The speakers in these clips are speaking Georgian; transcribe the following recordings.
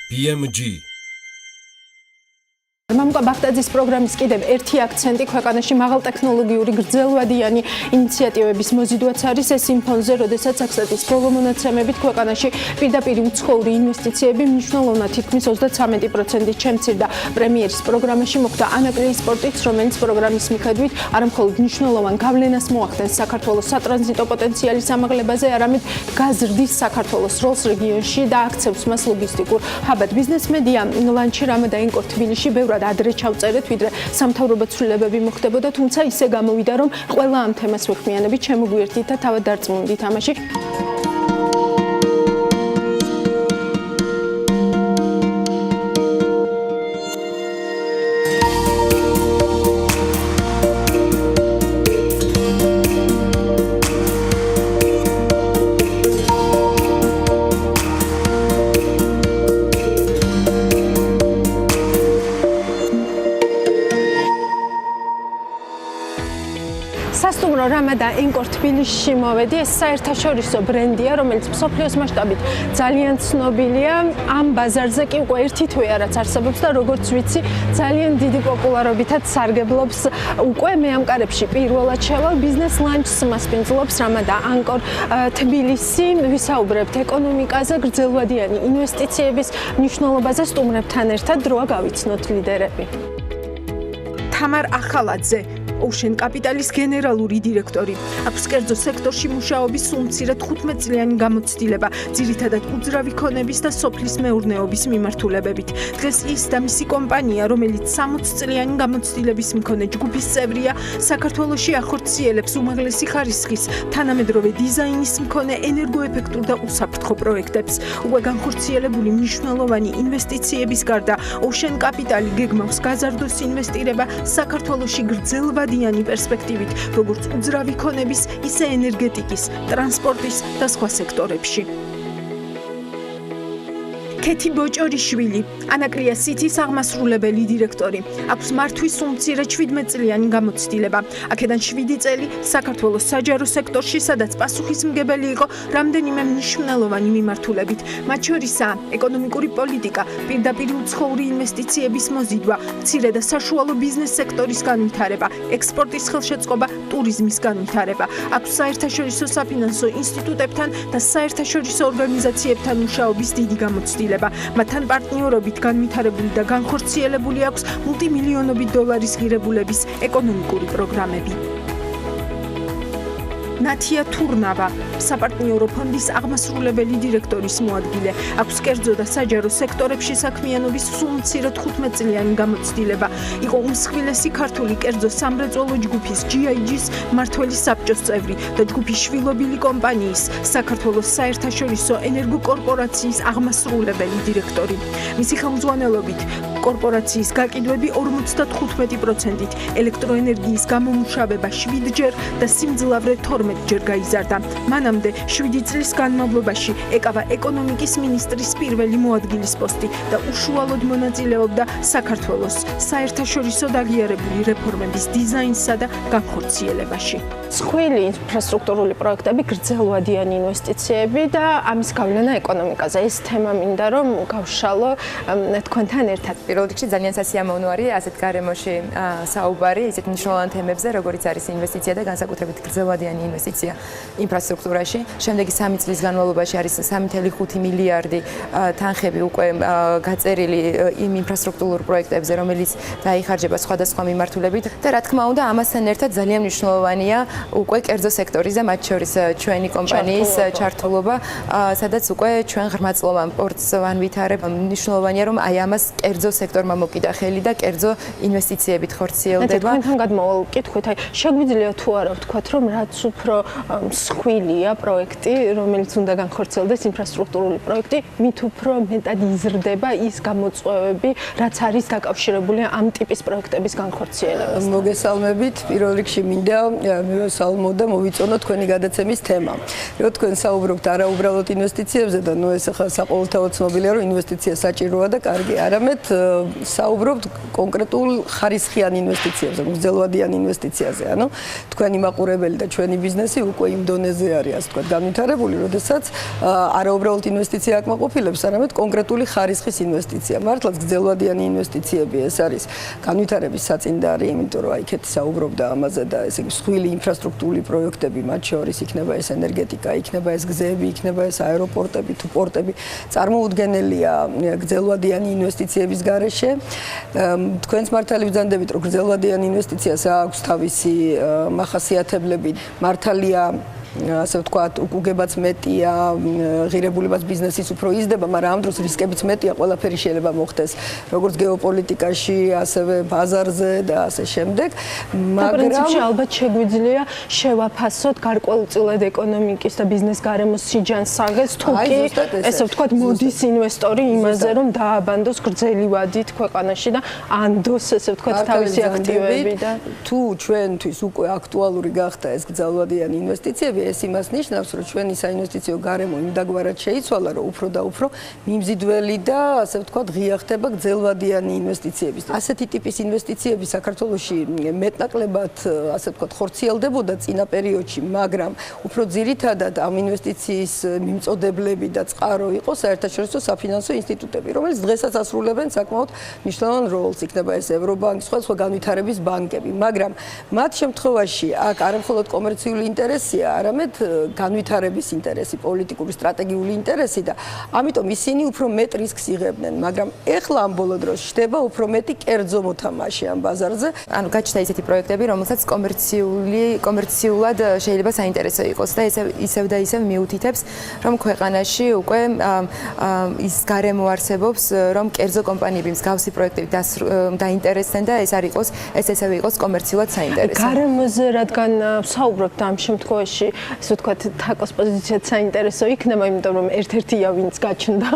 BMG მამუკა ბახტაძის პროგრამის კიდევ ერთი აქცენტი ქვეყანაში მაღალტექნოლოგიური გრძელვადიანი ინიციატივების მოზიდვაც არის ეს იმ ფონზე, როდესაც აქცენტის ბოლო მონაცემებით ქვეყანაში პირდაპირ უცხოური ინვესტიციები მნიშვნელოვნად თითქმის 33%-ით შემცირდა. პრემიერის პროგრამაში მოხდა ანაკლიის სპორტიც, რომელიც პროგრამის მიხედვით არამხოლოდ მნიშვნელოვან გავლენას მოახდენს საქართველოს სატრანზიტო პოტენციალის ამაღლებაზე, არამედ გაზრდის საქართველოს როლს რეგიონში და აქცევს მას ლოგისტიკურ ჰაბად. ბიზნეს მედია ლანჩი რამადა ინკორ თბილისში ბევრად ადრე ჩავწერეთ, ვიდრე სამთავრობო ცვლილებები მოხდებოდა, თუმცა ისე გამოვიდა, რომ ყველა ამ თემას ვეხმიანებით შემოგვიერთდით და თავად დარწმუნდით ამაში. სასტუმრო რამადა ინკორ თბილისში მოვედი, ეს საერთაშორისო ბრენდია, რომელიც მსოფლიოს მასშტაბით ძალიან ცნობილია. ამ ბაზარზე კი უკვე ერთი თვეა რაც არსებობს და როგორც ვიცი, ძალიან დიდი პოპულარობითაც სარგებლობს. უკვე მე ამ კარებში პირველად შევალ ბიზნეს ლანჩს მასპინძლობს რამადა ინკორ თბილისი. ვისაუბრებთ ეკონომიკაზე, გრძელვადიანი ინვესტიციების მნიშვნელობაზე, სტუმრებთან ერთად დროა გავიცნოთ ლიდერები. თამარ ახალაძე Ocean Capital-ის გენერალური დირექტორი. აქვს კერძო სექტორში მუშაობის უმცირე 15 წლიანი გამოცდილება, ძირითადად უძრავი ქონების და სოფლის მეურნეობის მიმართულებებით. დღეს ის და მისი კომპანია, რომელიც 60 წლიანი გამოცდილების მქონე ჯგუფის წევრია, საქართველოში ახორციელებს უმაღლესი ხარისხის, თანამედროვე დიზაინის მქონე ენერგოეფექტურ და უსაფრთხო პროექტებს. უკვე განხორციელებული მნიშვნელოვანი ინვესტიციების გარდა, Ocean Capital გეგმავს გაზარდოს ინვესტირება საქართველოში გრძელვადიანი პერსპექტივით, როგორც უძრავი ქონების, ისე ენერგეტიკის, ტრანსპორტის და სხვა სექტორებში. კეთი ბოჭორიშვილი, ანაკლია სიტის აღმასრულებელი დირექტორი. აქვს მართვის უმცირე 17 წლიანი გამოცდილება. აქედან 7 წელი საქართველოს საჯარო სექტორში, სადაც პასუხისმგებელი იყო რამდენიმე მნიშვნელოვანი მიმართულებით. მათ შორისაა ეკონომიკური პოლიტიკა, პირდაპირ უცხოური ინვესტიციების მოზიდვა, მცირე და საშუალო ბიზნეს სექტორის განვითარება, ექსპორტის ხელშეწყობა, ტურიზმის განვითარება. აქვს საერთაშორისო საფინანსო ინსტიტუტებთან და საერთაშორისო ორგანიზაციებთან მუშაობის დიდი გამოცდილება. მათთან პარტნიორობით განვითარებული და განხორციელებული აქვს მულტიმილიონობით დოლარის ღირებულების ეკონომიკური პროგრამები. ნათია თურნავა, საპარტნიორო ფონდის აღმასრულებელი დირექტორის მოადგილე. აქვს კერძო და საჯარო სექტორებში საქმიანობის უმცირე 15 წლიანი გამოცდილება. იყო უმსხვილესი ქართული კერძო სამრეწველო ჯგუფის GIG-ის მმართველი საბჭოს წევრი და ჯგუფის შვილობილი კომპანიის საქართველოს საერთაშორისო ენერგოკორპორაციის აღმასრულებელი დირექტორი. მისი ხელმძღვანელობით კორპორაციის გაკიდვები 55%-ით, ელექტროენერგიის გამომუშავება 7-ჯერ და სიმძლავრე 12-ჯერ გაიზარდა. მანამდე 7 წლის განმავლობაში ეკავა ეკონომიკის მინისტრის პირველი მოადგილის პოსტი და უშუალოდ მონაწილეობდა საქართველოს საერთაშორისო დაღიარებული რეფორმების დიზაინსა და განხორციელებაში. მსხვილი ინფრასტრუქტურული პროექტები, გრძელვადიანი ინვესტიციები და ამის გავლენა ეკონომიკაზე. ეს თემა მინდა რომ გავშალო თქვენთან ერთად. პირველ რიგში ძალიან სასიამოვნო არის ასეთ გარემოში საუბარი ისეთ მნიშვნელოვან თემებზე, როგორც არის ინვესტიცია და განსაკუთრებით გრძელვადიანი ინვესტიცია ინფრასტრუქტურაში. შემდეგი 3 წლის განმავლობაში არის 3.5 მილიარდი თანხები უკვე გაწერილი იმ ინფრასტრუქტურულ პროექტებზე, რომელიც დაიხარჯება სხვადასხვა მიმართულებით და რა თქმა უნდა, ამასთან ერთად ძალიან მნიშვნელოვანია უკვე კერძო სექტორის და მათ შორის ჩვენი კომპანიის ჩართულობა, სადაც უკვე ჩვენ ღრმაწლოვან პორტს ვანვითარებ. მნიშვნელოვანია რომ აი ამას კერძო სექტორმა მოკიდა ხელი და კერძო ინვესტიციებით ხორციელდება. თქვენთან გადმოვალ კითხვით, აი შეგვიძლია თუ არა ვთქვათ, რომ რაც უფრო მსხვილია პროექტი, რომელიც უნდა განხორციელდეს ინფრასტრუქტურული პროექტი, მით უფრო მეტად იზრდება ის გამოწვევები, რაც არის დაკავშირებული ამ ტიპის პროექტების განხორციელებასთან. მოგესალმებით, პირველ რიგში მინდა მე მოსალმო და მოვიწონო თქვენი გადაცემის თემა. Რო თქვენ საუბრობთ არა უბრალოდ ინვესტიციებზე და ნუ ეს ახლა საყოველთაოდ ცნობილია რომ ინვესტიცია საჭიროა და კარგი, არამედ საუბრობთ კონკრეტულ ხარისხიან ინვესტიციებზე, მგრძელვადიან ინვესტიციაზე. ანუ თქვენი მაყურებელი და ჩვენი ბიზნესი უკვე იმ დონეზე არის, ასე ვთქვათ, განვითარებული, როდესაც არა უბრალოდ ინვესტიცია აკმაყოფილებს, არამედ კონკრეტული ხარისხის ინვესტიცია. მართლაც გრძელვადიანი ინვესტიციები ეს არის განვითარების საწინდარი, იმიტომ რომ იქეთ საუბრობდა ამაზე და ესე იგი მსხვილი ინფრასტრუქტურული პროექტები, მათ შორის იქნება ეს ენერგეტიკა, იქნება ეს გზები, იქნება ეს აეროპორტები თუ პორტები, წარმოუდგენელია გრძელვადიანი ინვესტიციების გარეშე. თქვენს მართალი ვძანდებით, რომ გრძელვადიან ინვესტიციას აქვს თავისი მახასიათებლები, მართალია ასე ვთქვათ, უგებაც მეტია, ღირებულებაც ბიზნესის უფრო იზრდება, მაგრამ ამ დროს რისკებიც მეტია, ყველაფერი შეიძლება მოხდეს, როგორც გეოპოლიტიკაში, ასევე ბაზარზე და ასე შემდეგ. მაგრამ პრინციპში ალბათ შეგვიძლია შევაფასოთ გარკვეულწილად ეკონომიკის და ბიზნეს გარემოს სიჯანსაღეს, თუ კი ესე ვთქვათ, მოდის ინვესტორი იმაზე, რომ დააბანდოს გრძელი ვადით ქვეყანაში და ანდოს ესე ვთქვათ, თავისი აქტივები და თუ ჩვენთვის უკვე აქტუალური გახდა ეს გრძელვადიანი ინვესტიციები, ეს იმას ნიშნავს, რომ ჩვენი საინვესტიციო გარემო იმდაგვარად შეიცვალა, რომ უფრო და უფრო მიმზიდველი და ასე ვთქვათ, ღია ხდება გრძელვადიანი ინვესტიციების. ასეთი ტიპის ინვესტიციები საქართველოში მეტნაკლებად, ასე ვთქვათ, ხორციელდებოდა წინა პერიოდში, მაგრამ უფრო ძირითადად ამ ინვესტიციის მიმწოდებლები და წყარო იყო საერთაშორისო საფინანსო ინსტიტუტები, რომელიც დღესაც ასრულებენ საკმაოდ მნიშვნელოვან როლს, იქნება ეს ევრობანკი, სხვა განვითარების ბანკები, მაგრამ მათ შემთხვევაში აქ არა მხოლოდ კომერციული ინტერესია, არამედ განვითარების ინტერესი, პოლიტიკური, სტრატეგიული ინტერესი და ამიტომ ისინი უფრო მეტ რისკს იღებდნენ, მაგრამ ეხლა ამ ბოლო დროს ხდება უფრო მეტი კერძო მოთამაშე ამ ბაზარზე. ანუ გაჩნდა ისეთი პროექტები, რომელსაც კომერციულად შეიძლება საინტერესო იყოს და ისევ და ისევ მიუთითებს, რომ ქვეყანაში უკვე ის გარემო არსებობს, რომ კერძო კომპანიები მსგავსი პროექტებით დაინტერესდნენ და ეს ასევე იყოს კომერციულად საინტერესო. გარემოზე რადგან საუბრობთ ამ შემთხვევაში, ასე ვთქვათ, თაკოს პოზიციაც საინტერესო იქნება, იმიტომ რომ ერთ-ერთია ვინც გაჩნდა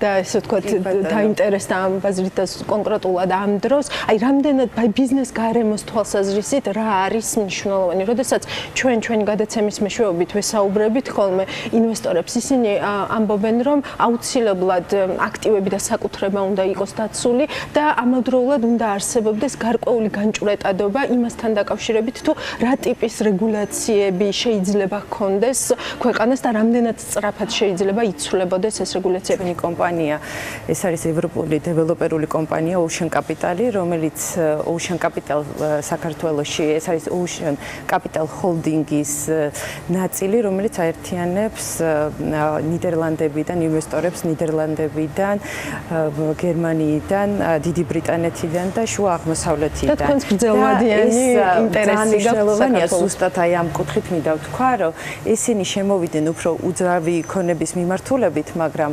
და ასე ვთქვათ, დაინტერესდა ამ ბაზრით და კონკრეტულად ამ დროს, აი რამდენად ბიზნეს გარემოს თვალსაზრისით რა არის მნიშვნელოვანი, როდესაც ჩვენი გადაცემის მეშვეობით ვესაუბრებით ხოლმე ინვესტორებს, ისინი ამბობენ, რომ აუცილებლად აქტივები და საკუთრება უნდა იყოს დაცული და ამავდროულად უნდა არსებობდეს გარკვეული განჭვრეტადობა იმასთან დაკავშირებით, თუ რა ტიპის რეგულაციები შეიძლება ჰქონდეს ქვეყანას და რამდენად სწრაფად შეიძლება იცვლებოდეს ეს რეგულაციები. კომპანია, ეს არის ევროპული დეველოპერული კომპანია Ocean Capital, რომელიც Ocean Capital საქართველოში, ეს არის Ocean Capital Holding-ის ნაწილი, რომელიც აერთიანებს ნიდერლანდებიდან ინვესტორებს, ნიდერლანდებიდან, გერმანიიდან, დიდი ბრიტანეთიდან და შუა აღმოსავლეთიდან. და თქვენს გრძელვადიანი ინტერესი მნიშვნელოვანია ზუსტად აი ამ კუთხით მინდა ვთქვა, რომ ისინი შემოვიდნენ უფრო უძრავი ქონების მიმართულებით, მაგრამ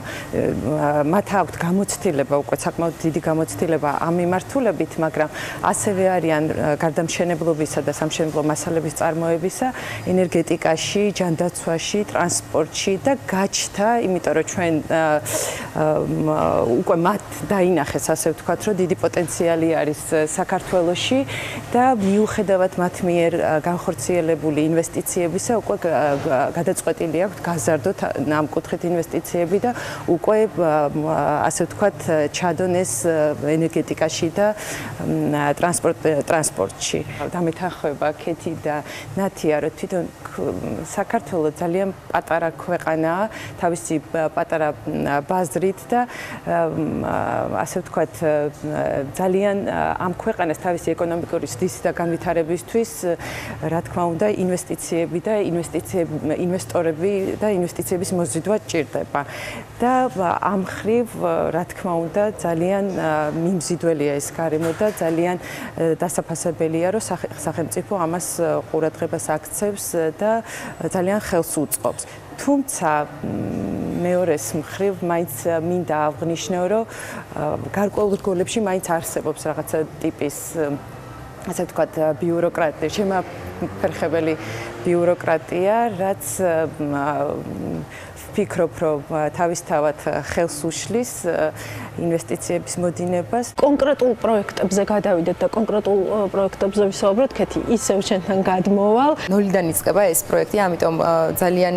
მათ აქვთ გამოცდილება, უკვე საკმაოდ დიდი გამოცდილება ამ მიმართულებით, მაგრამ ასევე არიან გარდამშენებლობისა და სამშენებლო მასალების წარმოებისა, ენერგეტიკაში, ჯანდაცვაში, ტრანსპორტში და გაჩნდა, იმიტომ რომ ჩვენ უკვე მათ დაინახეს, ასე ვთქვათ, რომ დიდი პოტენციალი არის საქართველოში და მიუხედავად მათ მიერ განხორციელებული ინვესტიციებისა, უკვე გადაწყვეტილი აქვთ გაზარდოთ ამ კუთხით ინვესტიციები და უკვე ასე ვთქვათ, ჩადონ ეს ენერგეტიკაში და ტრანსპორტში. დამეთანხმება ქეთი და ნათია, რომ თვითონ საქართველო ძალიან პატარა ქვეყანაა, თავისი პატარა ბაზრით და ასე ვთქვათ, ძალიან ამ ქვეყანას თავისი ეკონომიკური ზრდისა და განვითარებისთვის, რა თქმა უნდა, ინვესტიციები და ინვესტორები და ინვესტიციების მოზიდვა ჭირდება. და ამ მხრივ, რა თქმა უნდა, ძალიან მიმზიდველია ეს გარემო და ძალიან დასაფასებელია, რომ სახელმწიფო ამას ყურადღებას აქცევს და ძალიან ხელს უწყობს. თუმცა მეორეს მხრივ მაინც მინდა აღვნიშნო, რომ გარკვეულ რგოლებში მაინც არსებობს რაღაცა ტიპის, ასე ვთქვათ, ბიუროკრატია, შემაფერხებელი ბიუროკრატია, რაც ვფიქრობ, რომ თავისთავად ხელს უშლის ინვესტიციების მოდინებას. კონკრეტულ პროექტებზე გადავიდეთ და კონკრეტულ პროექტებზე ვისაუბროთ, კეთი ისევ ჩვენთან გადმოვალ. ნოლიდან იწყება ეს პროექტი, ამიტომ ძალიან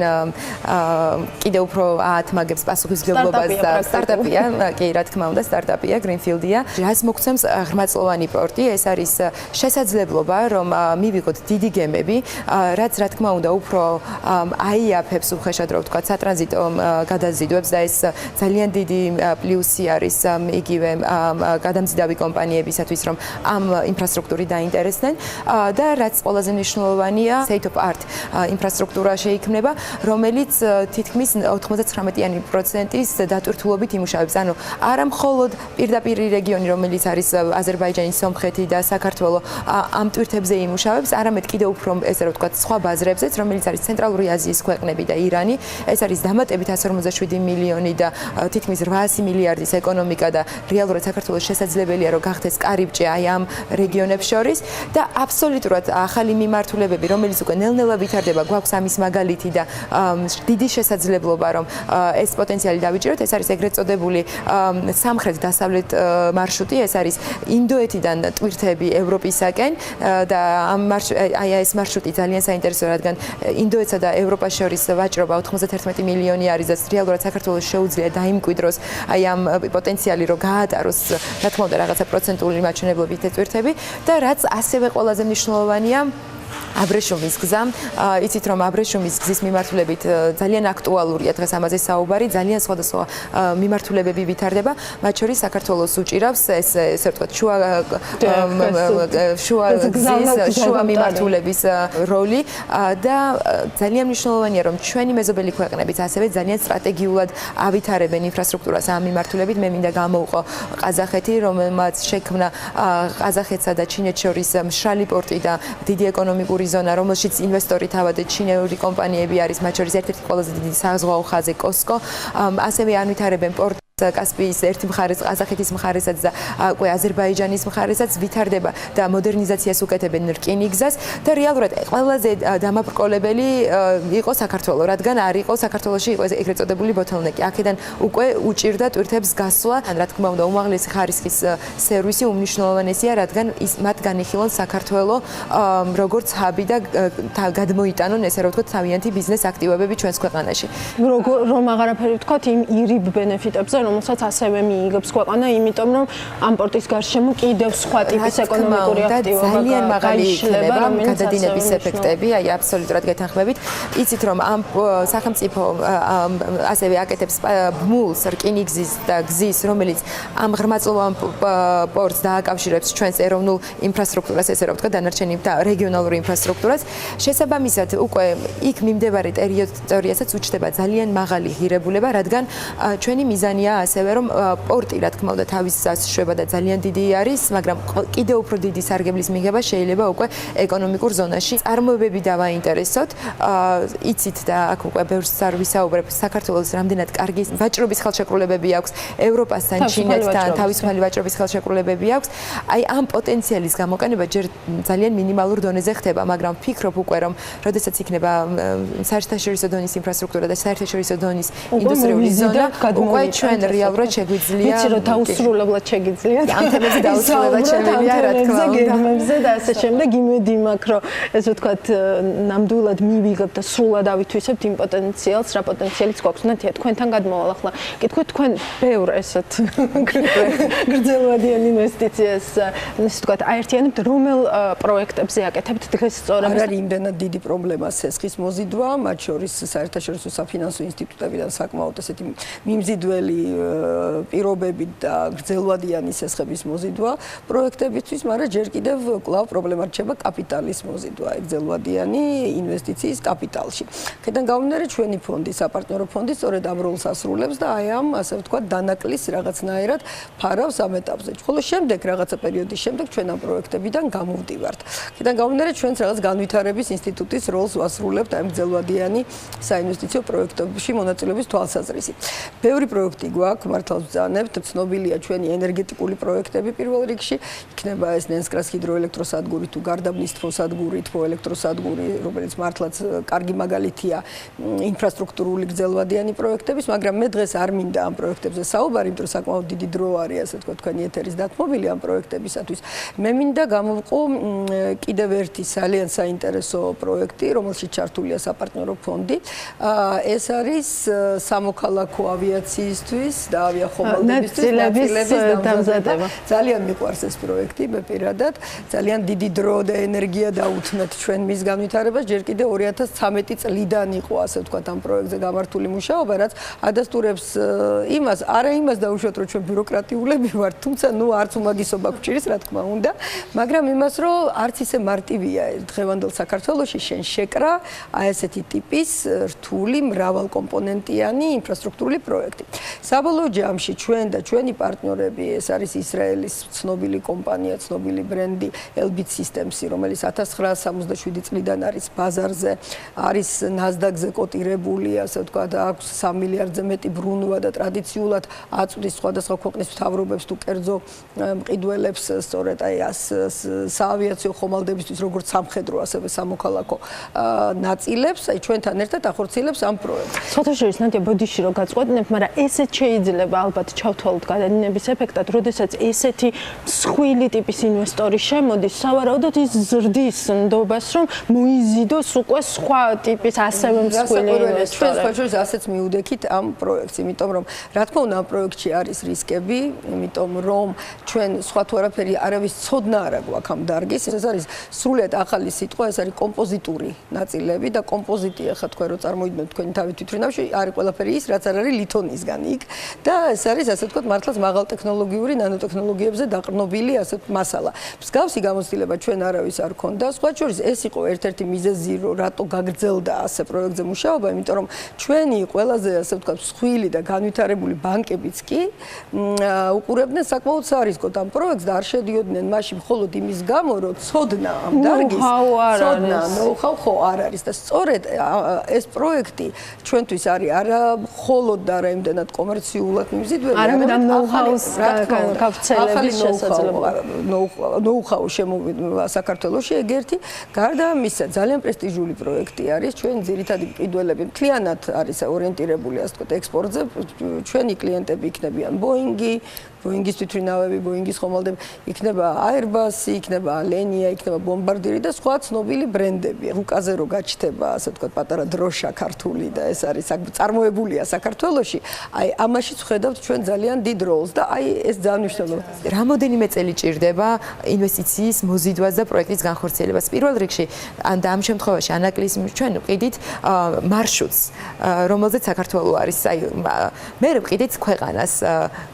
კიდევ უფრო აათმაგებს პასუხისმგებლობას და სტარტაპია, კი, რა თქმა უნდა, სტარტაპია, Greenfield-ია. რაც მოგცემს ღრმაწლოვანი პორტი, ეს არის შესაძლებლობა, რომ მივიღოთ დიდი გემები, რაც რა თქმა უნდა უფრო აიაფებს უხეშად რო ვთქვა სატრანზიტო გადაზიდვებს და ეს ძალიან დიდი პლუსი არის იგივე გადამზიდავი კომპანიებისათვის, რომ ამ ინფრასტრუქტურით დაინტერესდნენ და რაც ყველაზე მნიშვნელოვანია, state of art ინფრასტრუქტურა შეიქმნება, რომელიც თითქმის 99% დატვირთულობით იმუშავებს. ანუ არა მხოლოდ პირდაპირ რეგიონი, რომელიც არის აზერბაიჯანი, სომხეთი და საქართველო ამ ტვირთებზე იმუშავებს, არამედ კიდევ უფრო ესე რომ ვთქვათ, სხვა ბაზრებზეც, რომელიც არის ცენტრალური აზიის ქვეყნები და ირანი. ეს არის დამატებით 157 მილიონი და თითქმის 800 მილიარდის ეკონომიკა და რეალურად საქართველოს შესაძლებელია რომ გახდეს კარიბჭე აი ამ რეგიონებს შორის და აბსოლუტურად ახალი მიმართულებები, რომელიც უკვე ნელ-ნელა ვითარდება, გვაქვს ამის მაგალითი და დიდი შესაძლებლობა რომ ეს პოტენციალი დავიჭიროთ. ეს არის ეგრეთ წოდებული სამხრეთ-დასავლეთ მარშრუტი, ეს არის ინდოეთიდან ტვირთები ევროპისაკენ და აი ეს მარშრუტი ძალიან საინტერესოა, რადგან ინდოეთსა და ევროპას შორის ვაჭრობა 91 მილიონი არის და რეალურად საქართველოს შეუძლია დაიმკვიდროს აი ამ პოტენციალი რომ გაატაროს, რა თქმა უნდა, რაღაცა პროცენტული მაჩვენებლობით ტვირთები და რაც ასევე ყველაზე მნიშვნელოვანია აბრეშუმის გზა. იცით რომ აბრეშუმის გზის მიმართულებით ძალიან აქტუალურია დღეს ამაზე საუბარი, ძალიან სხვადასხვა მიმართულებები ვითარდება, მათ შორის საქართველოს უჭირავს ეს ესე ვთქვათ შუა მიმართულების როლი და ძალიან მნიშვნელოვანია რომ ჩვენი მეზობელი ქვეყნებიც ასევე ძალიან სტრატეგიულად ავითარებენ ინფრასტრუქტურას ამ მიმართულებით. მე მინდა გამოვყო ყაზახეთი, რომელმაც შექმნა ყაზახეთსა და ჩინეთს შორის მშრალი პორტი და დიდი ეკონომიკური ზონა, რომელშიც ინვესტორი თავად ჩინელი კომპანიები არის, მათ შორის ერთ-ერთი ყველაზე დიდი საზღვაო ხაზი კოსკო, ასევე ანვითარებენ პორტს კასპიის ერთ მხარეს, ყაზახეთის მხარესაც და უკვე აზერბაიჯანის მხარესაც ვითარდება და მოდერნიზაციას უკეთებენ რკინიგზას და რეალურად ყველაზე დამაბრკოლებელი იყო საქართველო, რადგან არ იყო საქართველოში იყო ეგრეთ წოდებული ბოთლნეკი. აქედან უკვე უჭირდა ტვირთებს გასვლა, რა თქმა უნდა, უმაღლესი ხარისხის სერვისი უმნიშვნელოვანესია, რადგან მათ განიხილონ საქართველო როგორც ჰაბი და გადმოიტანონ ესე რომ ვთქვათ თავიანთი ბიზნეს აქტივობები ჩვენს ქვეყანაში. რომ აღარაფერი ვთქვათ იმ ირიბ ბენეფიტებზე, რომელსაც ასევე მიიღებს ქვეყანა, იმიტომ რომ ამ პორტის გარშემო კიდევ სხვა ტიპის ეკონომიკური აქტივობა ძალიან მაღალი იქნება გადადინების ეფექტები, აი აბსოლუტურად გეთანხმებით. იცით რომ ამ სახელმწიფო ასევე აკეთებს ბმულს რკინიგზის და გზის, რომელიც ამ ღრმაწლოვან პორტს დააკავშირებს ჩვენს ეროვნულ ინფრასტრუქტურას, ესე რომ ვთქვათ, დანარჩენი და რეგიონალური ინფრასტრუქტურას. შესაბამისად, უკვე იქ მიმდებარე ტერიტორიასაც უჩნდება ძალიან მაღალი ღირებულება, რადგან ჩვენი მიზანია ასევე რომ პორტი რა თქმა უნდა თავის შვება და ძალიან დიდი არის, მაგრამ კიდევ უფრო დიდი სარგებლის მიღება შეიძლება უკვე ეკონომიკურ ზონაში. წარმოებები დავაინტერესოთ, იცით და აქ უკვე ბევრს არ ვისაუბრებ, საქართველოს რამდენად კარგი ვაჭრობის ხელშეკრულებები აქვს, ევროპასთან, ჩინეთთან თავისუფალი ვაჭრობის ხელშეკრულებები აქვს. აი ამ პოტენციალის გამოყენება ჯერ ძალიან მინიმალურ დონეზე ხდება, მაგრამ ვფიქრობ უკვე რომ როდესაც იქნება საერთაშორისო დონის ინფრასტრუქტურა და საერთაშორისო დონის ინდუსტრიული ზონა, უკვე ჩვენ რეალურად შეგვიძლია ვიცი რომ დაუსრულებლად შეგიძლია ამ თემებზე დაუსრულებლად შეგვიძლია რა თქმა უნდა გერმებზე და ასე შემდეგ იმედი მაქვს რომ ესე ვთქვათ ნამდვილად მივიღებთ და სრულად ავითვისებთ იმ პოტენციალს რა პოტენციალიც გვაქვს ნათია თქვენთან გადმოვალ ახლა კითხვით თქვენ ბევრ ესეთ გრძელვადიან ინვესტიციას ესე ვთქვათ აერთიანებთ რომელ პროექტებზე აკეთებთ დღეს სწორად არ არის იმდენად დიდი პრობლემა სესხის მოზიდვა მათ შორის საერთაშორისო საფინანსო ინსტიტუტებიდან საკმაოდ ესეთი მიმზიდველი პირობები და გრძელვადიანი სესხების მოზიდვა პროექტებისთვის, მაგრამ ჯერ კიდევ კვლავ პრობლემა რჩება კაპიტალის მოზიდვა, გრძელვადიანი ინვესტიციის კაპიტალში. აქედან გამომდინარე ჩვენი ფონდი, საპარტნიორო ფონდი სწორედ ამ როლს ასრულებს და აი ამ ასე ვთქვათ დანაკლის რაღაცნაირად ფარავს ამ ეტაპზე. ხოლო შემდეგ რაღაცა პერიოდის შემდეგ ჩვენ ამ პროექტებიდან გამოვდივართ. აქედან გამომდინარე ჩვენც რაღაც განვითარების ინსტიტუტის როლს ვასრულებთ ამ გრძელვადიანი საინვესტიციო პროექტებში მონაწილეობის თვალსაზრისით. ბევრი პროექტი გვაქვს მართლაც ვძანებთ ცნობილია ჩვენი ენერგეტიკული პროექტები პირველ რიგში იქნება ეს ნენსკრას ჰიდროელექტროსადგური თუ გარდაბნის თბოსადგური თბოელექტროსადგური რომელიც მართლაც კარგი მაგალითია ინფრასტრუქტურული გრძელვადიანი პროექტების მაგრამ მე დღეს არ მინდა ამ პროექტებზე საუბარი იმიტომ რომ საკმაოდ დიდი დრო არის ასე თქვა თქვენი ეთერის დათმობილი ამ პროექტებისათვის მე მინდა გამოვყო კიდევ ერთი ძალიან საინტერესო პროექტი რომელშიც ჩართულია საპარტნიორო ფონდი ეს არის სამოქალაქო ავიაციისთვის და ავიახომალდებისთვის ნაწილების დამზადება. ძალიან მიყვარს ეს პროექტი მე პირადად. ძალიან დიდი დრო და ენერგია დაუთმეთ ჩვენ მის განვითარებას. ჯერ კიდევ 2013 წლიდან იყო ასე ვთქვათ ამ პროექტზე გამართული მუშაობა, რაც ადასტურებს არა იმას დაუშვათ რომ ჩვენ ბიუროკრატიულები ვართ, თუმცა არც უმაგისობა გვჭირს რა თქმა უნდა, მაგრამ იმას რომ არც ისე მარტივია დღევანდელ საქართველოში შენ შეკრა აი ესეთი ტიპის რთული მრავალკომპონენტიანი ინფრასტრუქტურული პროექტი. საბოლოო ჯამში ჩვენ და ჩვენი პარტნიორები, ეს არის ისრაელის ცნობილი კომპანია, ცნობილი ბრენდი Elbit Systems-ი, რომელიც 1967 წლიდან არის ბაზარზე, არის NASDAQ-ზე კოტირებული, ასე ვთქვათ, აქვს 3 მილიარდზე მეტი ბრუნვა და ტრადიციულად აწვდის სხვადასხვა ქვეყნის მთავრობებს თუ კერძო მყიდველებს, სწორედ აი საავიაციო ხომალდებისთვის, როგორც სამხედრო, ასევე სამოქალაქო ნაწილებს, აი ჩვენთან ერთად ახორციელებს ამ პროექტს. Სოთაშორის ნატია ბოდიში რო გაწყვეტნებ, მაგრამ ესეც შეიძლება ალბათ ჩავთვალოთ გადადინების ეფექტად, როდესაც ესეთი მსხვილი ტიპის ინვესტორი შემოდის, სავარაუდოდ ის ზრდის ნდობას, რომ მოიზიდოს უკვე სხვა ტიპის ასევე მსხვილი ინვესტორები. ჩვენ სხვაშორის ასეც მიუდექით ამ პროექტს, იმიტომ რომ რა თქმა უნდა ამ პროექტში არის რისკები, იმიტომ რომ ჩვენ სხვა თუ არაფერი არავის ცოდნა არ აქვს ამ დარგის. ეს არის სრულიად ახალი სიტყვა, ეს არის კომპოზიტური ნაწილები და კომპოზიტი ახლა თქვენ რო წარმოიდგინოთ თქვენი თავით თვითრინავში არის ყველაფერი ის, რაც არ არის ლითონისგან იქ და ეს არის ასე ვთქვათ მართლაც მაღალტექნოლოგიური ნანოტექნოლოგიებზე დაყრდნობილი ასე მასალა. მსგავსი გამოცდილება ჩვენ არავის არ ქონდა. სხვა შორის ეს იყო ერთ-ერთი მიზეზი, რომ რატო გაგრძელდა ასე პროექტზე მუშაობა, იმიტომ რომ ჩვენი ყველაზე ასე ვთქვათ მსხვილი და განვითარებული ბანკებიც კი უყურებდნენ საკმაოდ სარისკოდ ამ პროექტს და არ შედიოდნენ მაშინ მხოლოდ იმის გამო, რომ ცოდნა ამ დარგის ცოდნა ნოუ-ჰაუ ხო არ არის და სწორედ ეს პროექტი ჩვენთვის არის არა მხოლოდ და არა იმდენად კომერციულად მიმზიდველი, არამედ ამ ნოუ-ჰაუს გავრცელების შესაძლებლობა. ნოუ-ჰაუ შემოვიდა საქართველოში ეგ-ერთი, გარდა ამისა ძალიან პრესტიჟული პროექტი არის, ჩვენ ძირითადი მყიდველები მთლიანად არის ორიენტირებული ასე ვთქვათ ექსპორტზე, ჩვენი კლიენტები იქნებიან Boeing-ის თვითრინავები, Boeing-ის ხომალდები, იქნება Airbus-ი, იქნება Alenia, იქნება Bombardier და სხვა ცნობილი ბრენდები. რუკაზე რო გაჩნდება, ასე ვთქვათ, პატარა დროშა ქართული და ეს არის წარმოებულია საქართველოში, აი ამაშიც ვხედავთ ჩვენ ძალიან დიდ როლს და აი ეს ძალიან მნიშვნელოვანია. რამოდენიმე წელი ჭირდება ინვესტიციის მოზიდვას და პროექტის განხორციელებას. პირველ რიგში და ამ შემთხვევაში ანაკლიის ჩვენ ვყიდით მარშრუტს, რომელზეც საქართველოს არის. აი მე ვყიდით ქვეყანას.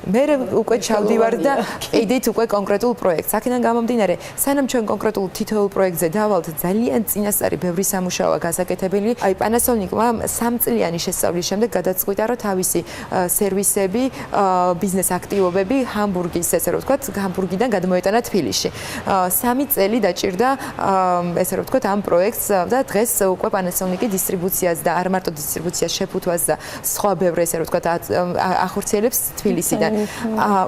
მე უკვე ჩავდივარ და ყიდით უკვე კონკრეტულ პროექტს. აქედან გამომდინარე, სანამ ჩვენ კონკრეტულ თითოეულ პროექტზე დავალთ, ძალიან წინასწარი ბევრი სამუშაოა გასაკეთებელი. აი Panasonic-მა 3 წლიანი შესწავლის შემდეგ გადაწყვიტა, რომ თავისი სერვისები, ბიზნეს აქტივობები ჰამბურგის, ესე რომ ვთქვათ, ჰამბურგიდან გადმოეტანა თბილისში. 3 წელი დაჭირდა, ესე რომ ვთქვათ, ამ პროექტს და დღეს უკვე Panasonic-ი დისტრიბუციას და არ მარტო დისტრიბუციას შეფუთვას და სხვა ბევრ ესე რომ ვთქვათ, ახორციელებს თბილისიდან.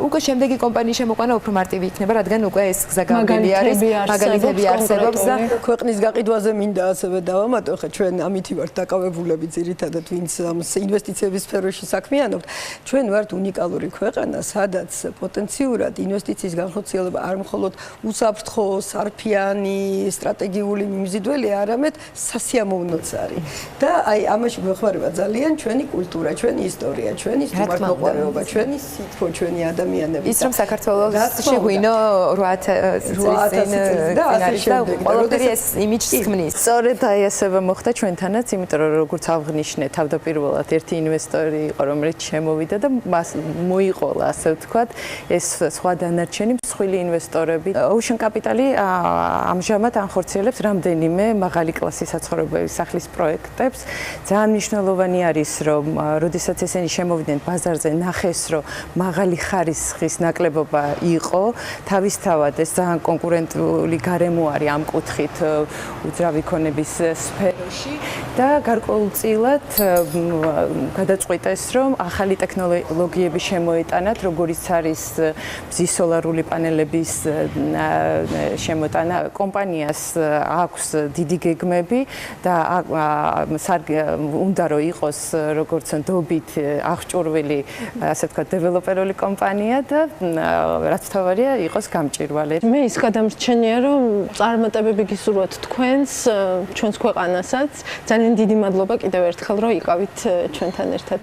უკვე შემდეგი კომპანიის შემოყვანა უფრო მარტივი იქნება, რადგან უკვე ეს გზა გამგებელი არის, მაგალითები არსებობს და ქვეყნის გაყიდვაზე მინდა ასევე დავამატო, ხა ჩვენ ამითი ვართ დაკავებულები ძირითადად, ვინც ამ ინვესტიციების სფეროში საქმიანობთ. ჩვენ ვართ უნიკალური ქვეყანა, სადაც პოტენციურად ინვესტიციის განხორციელება არ მხოლოდ უსაფრთხო, სარფიანი, სტრატეგიული მიმზიდველია, არამედ სასიამოვნოც არის. და აი ამაში გვეხმარება ძალიან ჩვენი კულტურა, ჩვენი ისტორია, ჩვენი სტუმართმოყვარეობა, ჩვენი სიტყვა, ჩვენი ადამიანები. ის რომ საქართველოს შეგვინო 8000 წლის და ასე შემდეგ. ყველაფერი ეს იმიჯს ხმნის. სწორედ აი ასევე მოხდა ჩვენთანაც, იმიტომ რომ როგორც აღნიშნე, თავდაპირველად ერთი ინვესტორი იყო, რომელიც შემოვიდა და მას მოიყოლა, ასე ვთქვათ, ეს სხვა დანარჩენი მსხვილი ინვესტორები. Ocean Capital-ი ამჟამად ახორციელებს რამდენიმე მაღალი კლასის საცხოვრებელი სახლის პროექტებს. ძალიან მნიშვნელოვანი არის, რომ როდესაც ესენი შემოვიდნენ ბაზარზე, ნახეს, რომ მაღალი ხარისხის ნაკლებობა იყო, თავისთავად ეს ძალიან კონკურენტული გარემო არის ამ კუთხით უძრავი ქონების სფეროში და გარკვეულწილად გადაწყვიტეს, რომ ახალი ტექნოლოგიები შემოეტანათ, როგორიც არის მზის სოლარული პანელების შემოტანა. კომპანიას აქვს დიდი გეგმები და უნდა რომ იყოს როგორც ნდობით აღჭურვილი, ასე ვთქვათ, დეველოპერული კომპანია და რაც თავარია იყოს გამჭვირვალე. მე ის გადამრჩენია, რომ წარმატებები გისურვოთ თქვენს, ჩვენს ქვეყანასაც. ძალიან დიდი მადლობა კიდევ ერთხელ, რომ იყავით ჩვენთან ერთად.